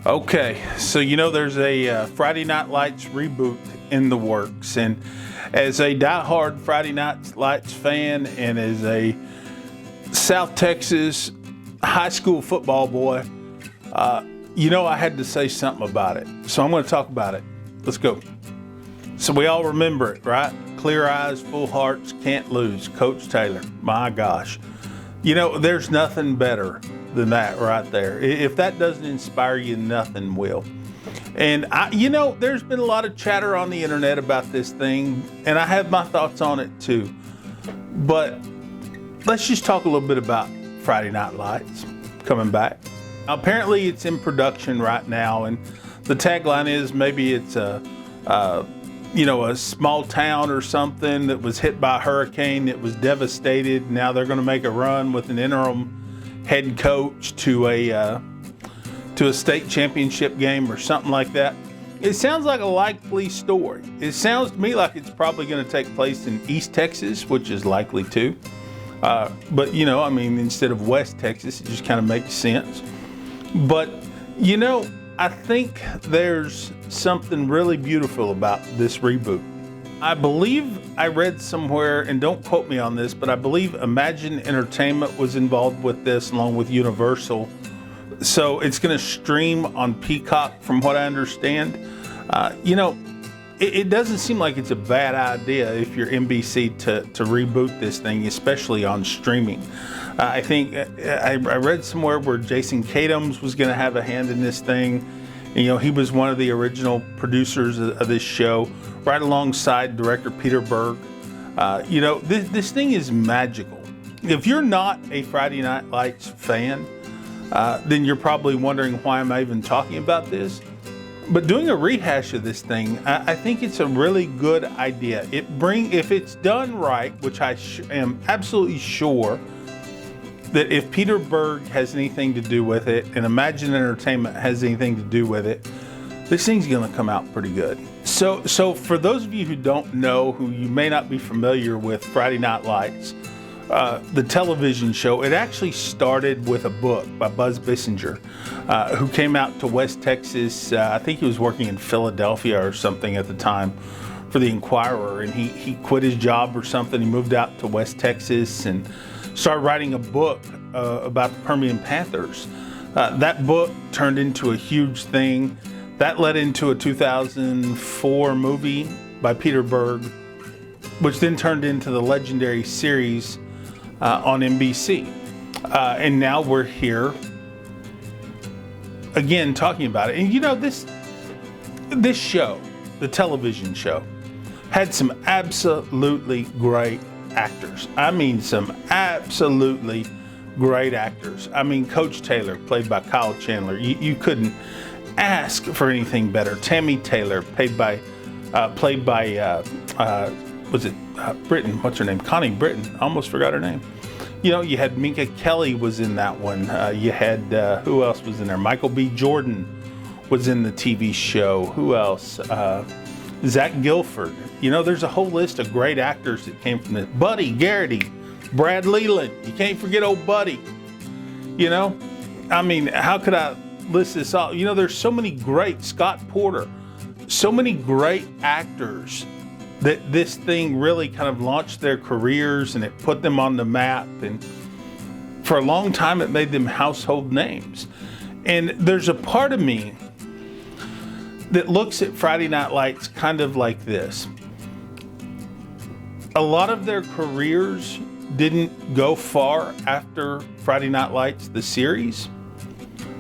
Okay, so there's a Friday Night Lights reboot in the works, and as a diehard Friday Night Lights fan and as a South Texas high school football boy, I had to say something about it. So I'm going to talk about it. Let's go. So we all remember it, right? Clear eyes, full hearts, can't lose. Coach Taylor, my gosh. There's nothing better than that right there. If that doesn't inspire you, nothing will. And there's been a lot of chatter on the internet about this thing, and I have my thoughts on it too. But let's just talk a little bit about Friday Night Lights coming back. Apparently it's in production right now, and the tagline is maybe it's a small town or something that was hit by a hurricane that was devastated. Now they're going to make a run with an interim head coach to a state championship game or something like that. It sounds like a likely story. It sounds to me like it's probably going to take place in East Texas, which is likely too. But instead of West Texas, it just kind of makes sense. But I think there's something really beautiful about this reboot. I believe I read somewhere, and don't quote me on this, but I believe Imagine Entertainment was involved with this along with Universal. So it's going to stream on Peacock from what I understand. It doesn't seem like it's a bad idea if you're NBC to reboot this thing, especially on streaming. I think I read somewhere where Jason Katims was going to have a hand in this thing. He was one of the original producers of this show, right alongside director Peter Berg. This thing is magical. If you're not a Friday Night Lights fan, then you're probably wondering why am I even talking about this. But doing a rehash of this thing, I think it's a really good idea. If it's done right, which I am absolutely sure that if Peter Berg has anything to do with it and Imagine Entertainment has anything to do with it, this thing's going to come out pretty good. So for those of you who don't know, who you may not be familiar with Friday Night Lights, the television show, it actually started with a book by Buzz Bissinger, who came out to West Texas. I think he was working in Philadelphia or something at the time for the Inquirer, and he quit his job or something. He moved out to West Texas and started writing a book about the Permian Panthers. That book turned into a huge thing. That led into a 2004 movie by Peter Berg, which then turned into the legendary series on NBC. And now we're here again talking about it. And this show, the television show, had some absolutely great actors. I mean, some absolutely great actors. I mean, Coach Taylor, played by Kyle Chandler. You couldn't ask for anything better. Tammy Taylor, played by Britton, what's her name? Connie Britton, almost forgot her name. You had Minka Kelly was in that one. You had, who else was in there? Michael B. Jordan was in the TV show. Who else? Zach Gilford. There's a whole list of great actors that came from this. Buddy Garrity, Brad Leland. You can't forget old Buddy. How could I list this off? There's so many great, Scott Porter, so many great actors that this thing really kind of launched their careers and it put them on the map. And for a long time, it made them household names. And there's a part of me that looks at Friday Night Lights kind of like this. A lot of their careers didn't go far after Friday Night Lights, the series.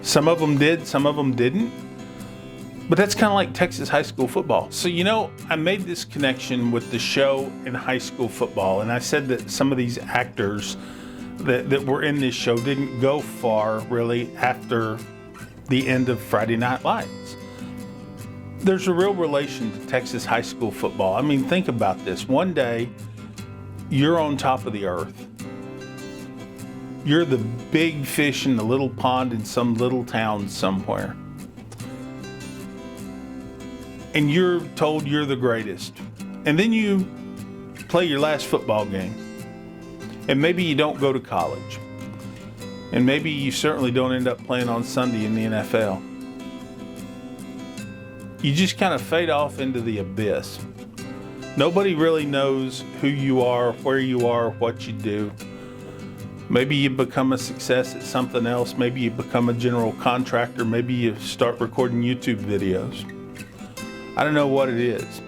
Some of them did, some of them didn't. But that's kind of like Texas high school football. So, I made this connection with the show and high school football. And I said that some of these actors that were in this show didn't go far really after the end of Friday Night Lights. There's a real relation to Texas high school football. Think about this. One day, you're on top of the earth. You're the big fish in the little pond in some little town somewhere. And you're told you're the greatest. And then you play your last football game. And maybe you don't go to college. And maybe you certainly don't end up playing on Sunday in the NFL. you just kind of fade off into the abyss. Nobody really knows who you are, where you are, what you do. Maybe you become a success at something else. Maybe you become a general contractor. Maybe you start recording YouTube videos. I don't know what it is.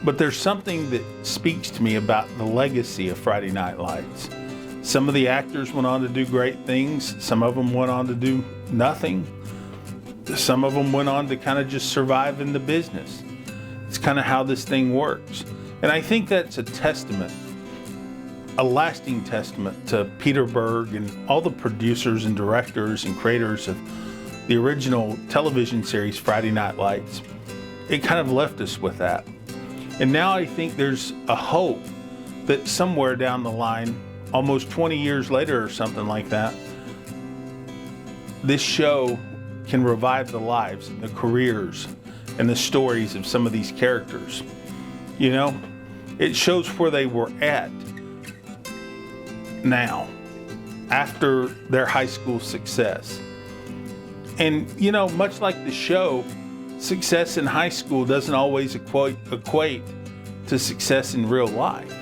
But there's something that speaks to me about the legacy of Friday Night Lights. Some of the actors went on to do great things. Some of them went on to do nothing. Some of them went on to kind of just survive in the business. It's kind of how this thing works. And I think that's a testament, a lasting testament to Peter Berg and all the producers and directors and creators of the original television series Friday Night Lights. It kind of left us with that. And now I think there's a hope that somewhere down the line, almost 20 years later or something like that, this show can revive the lives and the careers and the stories of some of these characters. You know, it shows where they were at now, after their high school success. And, you know, much like the show, success in high school doesn't always equate to success in real life.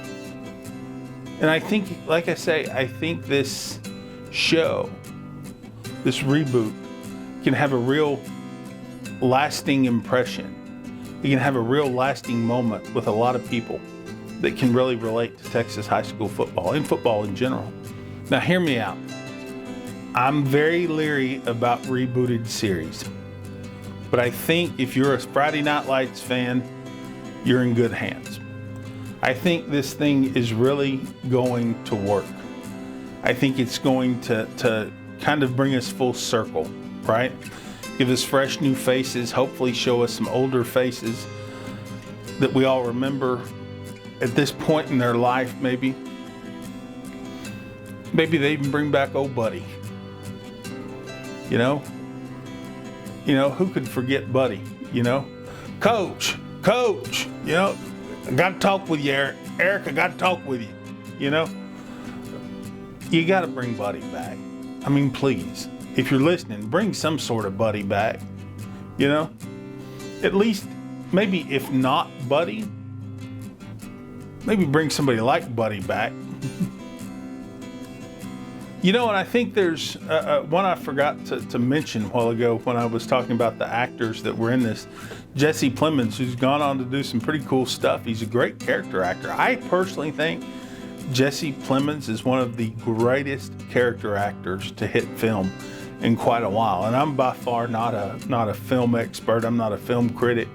And I think, like I say, I think this show, this reboot, can have a real lasting impression. It can have a real lasting moment with a lot of people that can really relate to Texas high school football and football in general. Now, hear me out. I'm very leery about rebooted series. But I think if you're a Friday Night Lights fan, you're in good hands. I think this thing is really going to work. I think it's going to kind of bring us full circle, right? Give us fresh new faces, hopefully show us some older faces that we all remember at this point in their life, maybe. Maybe they even bring back old Buddy. You know, who could forget Buddy, you know? Coach, you know, I got to talk with you, Eric. Eric, I got to talk with you, you know? You got to bring Buddy back. I mean, please, if you're listening, bring some sort of Buddy back, you know? At least, maybe if not Buddy, maybe bring somebody like Buddy back. You know, and I think there's one I forgot to mention a while ago when I was talking about the actors that were in this. Jesse Plemons, who's gone on to do some pretty cool stuff. He's a great character actor. I personally think Jesse Plemons is one of the greatest character actors to hit film in quite a while. And I'm by far not a film expert. I'm not a film critic.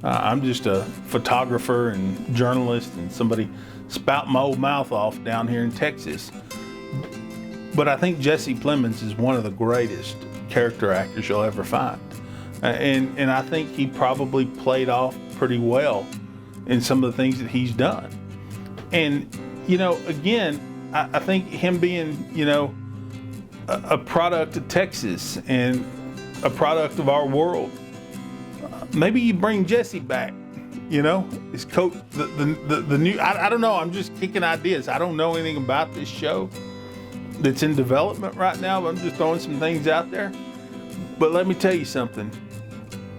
I'm just a photographer and journalist and somebody spouting my old mouth off down here in Texas. But I think Jesse Plemons is one of the greatest character actors you'll ever find. And I think he probably played off pretty well in some of the things that he's done. And, you know, again, I think him being, you know, a product of Texas and a product of our world, maybe you bring Jesse back, you know, his coach, the new, I don't know, I'm just kicking ideas. I don't know anything about this show that's in development right now, but I'm just throwing some things out there. But let me tell you something.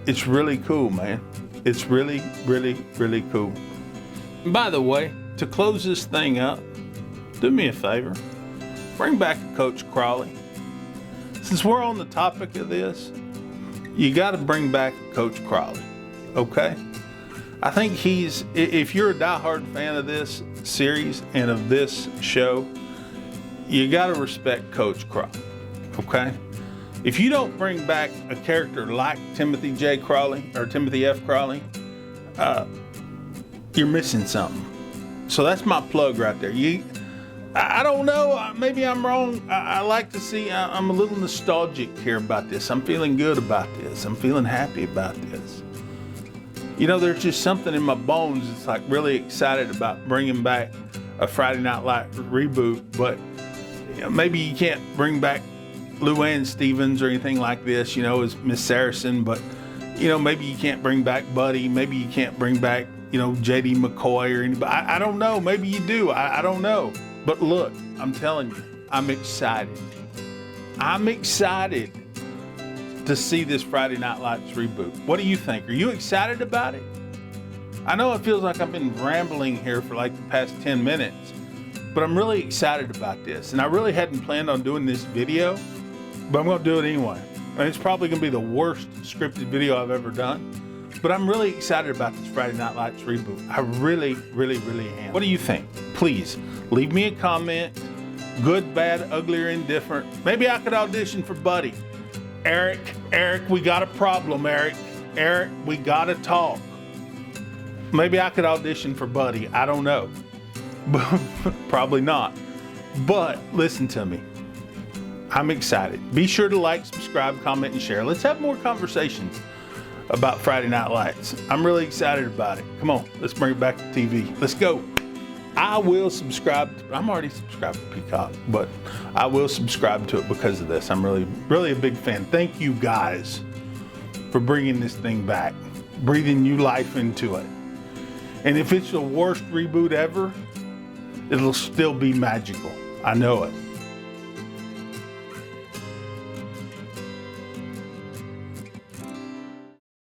It's really cool, man. It's really, really, really cool. And by the way, to close this thing up, do me a favor. Bring back Coach Crawley. Since we're on the topic of this, you got to bring back Coach Crawley, okay? I think if you're a diehard fan of this series and of this show, you got to respect Coach Crawley, okay? If you don't bring back a character like Timothy J. Crawley or Timothy F. Crawley, you're missing something. So that's my plug right there. I don't know, maybe I'm wrong. I like to see, I'm a little nostalgic here about this. I'm feeling good about this. I'm feeling happy about this. You know, there's just something in my bones that's like really excited about bringing back a Friday Night Lights reboot, but you know, maybe you can't bring back Luann Stevens or anything like this, you know, as Miss Saracen, but, you know, maybe you can't bring back Buddy. Maybe you can't bring back, you know, J.D. McCoy or anybody. I don't know. Maybe you do. I don't know. But look, I'm telling you, I'm excited. I'm excited to see this Friday Night Lights reboot. What do you think? Are you excited about it? I know it feels like I've been rambling here for like the past 10 minutes, but I'm really excited about this. And I really hadn't planned on doing this video, but I'm going to do it anyway. And it's probably going to be the worst scripted video I've ever done, but I'm really excited about this Friday Night Lights reboot. I really, really, really am. What do you think? Please leave me a comment. Good, bad, ugly, or indifferent. Maybe I could audition for Buddy. Eric, we got a problem, Eric, we got to talk. Maybe I could audition for Buddy. I don't know. Probably not. But listen to me. I'm excited. Be sure to like, subscribe, comment, and share. Let's have more conversations about Friday Night Lights. I'm really excited about it. Come on, let's bring it back to TV. Let's go. I will subscribe. I'm already subscribed to Peacock, but I will subscribe to it because of this. I'm really, really a big fan. Thank you guys for bringing this thing back, breathing new life into it. And if it's the worst reboot ever, it'll still be magical. I know it.